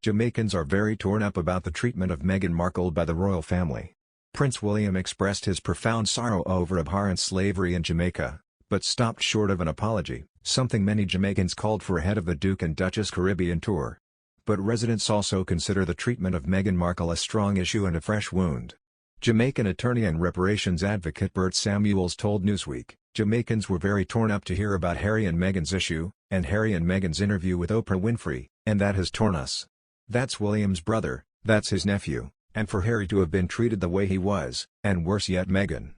Jamaicans are very torn up about the treatment of Meghan Markle by the royal family. Prince William expressed his profound sorrow over abhorrent slavery in Jamaica, but stopped short of an apology, something many Jamaicans called for ahead of the Duke and Duchess Caribbean tour. But residents also consider the treatment of Meghan Markle a strong issue and a fresh wound. Jamaican attorney and reparations advocate Bert Samuels told Newsweek, "Jamaicans were very torn up to hear about Harry and Meghan's issue, and Harry and Meghan's interview with Oprah Winfrey, and that has torn us. That's William's brother, that's his nephew, and for Harry to have been treated the way he was, and worse yet Meghan."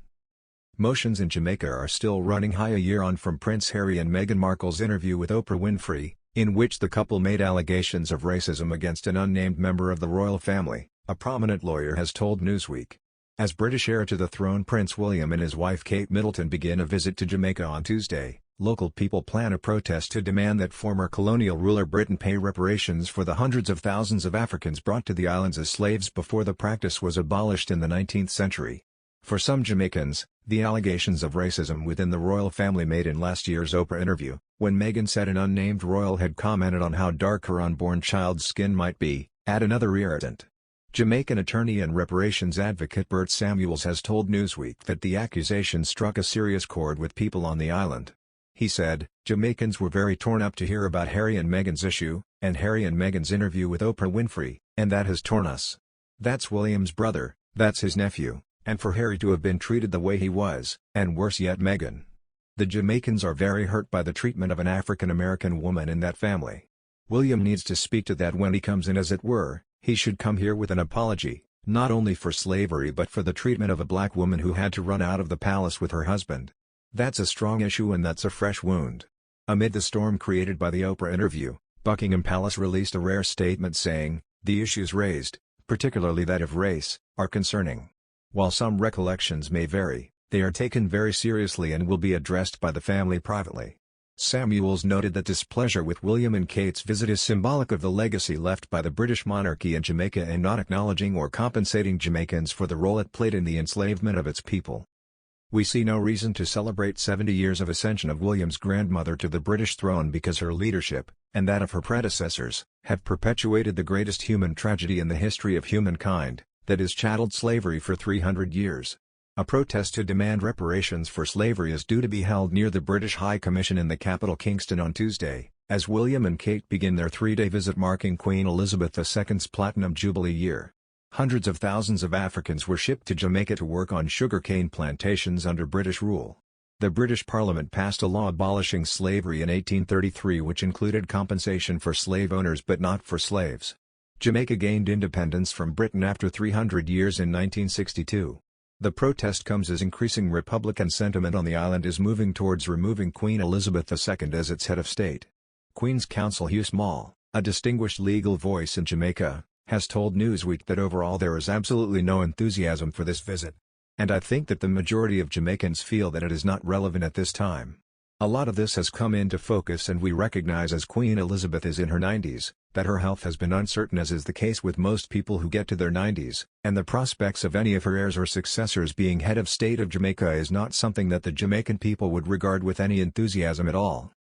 Motions in Jamaica are still running high a year on from Prince Harry and Meghan Markle's interview with Oprah Winfrey, in which the couple made allegations of racism against an unnamed member of the royal family, a prominent lawyer has told Newsweek. As British heir to the throne, Prince William and his wife Kate Middleton begin a visit to Jamaica on Tuesday. Local people plan a protest to demand that former colonial ruler Britain pay reparations for the hundreds of thousands of Africans brought to the islands as slaves before the practice was abolished in the 19th century. For some Jamaicans, the allegations of racism within the royal family made in last year's Oprah interview, when Meghan said an unnamed royal had commented on how dark her unborn child's skin might be, add another irritant. Jamaican attorney and reparations advocate Bert Samuels has told Newsweek that the accusation struck a serious chord with people on the island. He said, "Jamaicans were very torn up to hear about Harry and Meghan's issue, and Harry and Meghan's interview with Oprah Winfrey, and that has torn us. That's William's brother, that's his nephew, and for Harry to have been treated the way he was, and worse yet Meghan. The Jamaicans are very hurt by the treatment of an African-American woman in that family. William needs to speak to that when he comes in, as it were. He should come here with an apology, not only for slavery but for the treatment of a black woman who had to run out of the palace with her husband. That's a strong issue and that's a fresh wound." Amid the storm created by the Oprah interview, Buckingham Palace released a rare statement saying, "The issues raised, particularly that of race, are concerning. While some recollections may vary, they are taken very seriously and will be addressed by the family privately." Samuels noted that displeasure with William and Kate's visit is symbolic of the legacy left by the British monarchy in Jamaica in not acknowledging or compensating Jamaicans for the role it played in the enslavement of its people. "We see no reason to celebrate 70 years of ascension of William's grandmother to the British throne because her leadership, and that of her predecessors, have perpetuated the greatest human tragedy in the history of humankind, that is chattel slavery for 300 years. A protest to demand reparations for slavery is due to be held near the British High Commission in the capital Kingston on Tuesday, as William and Kate begin their three-day visit marking Queen Elizabeth II's Platinum Jubilee year. Hundreds of thousands of Africans were shipped to Jamaica to work on sugarcane plantations under British rule. The British Parliament passed a law abolishing slavery in 1833 which included compensation for slave owners but not for slaves. Jamaica gained independence from Britain after 300 years in 1962. The protest comes as increasing Republican sentiment on the island is moving towards removing Queen Elizabeth II as its head of state. Queen's Counsel Hugh Small, a distinguished legal voice in Jamaica, has told Newsweek that overall there is absolutely no enthusiasm for this visit. "And I think that the majority of Jamaicans feel that it is not relevant at this time. A lot of this has come into focus and we recognize as Queen Elizabeth is in her 90s, that her health has been uncertain as is the case with most people who get to their 90s, and the prospects of any of her heirs or successors being head of state of Jamaica is not something that the Jamaican people would regard with any enthusiasm at all.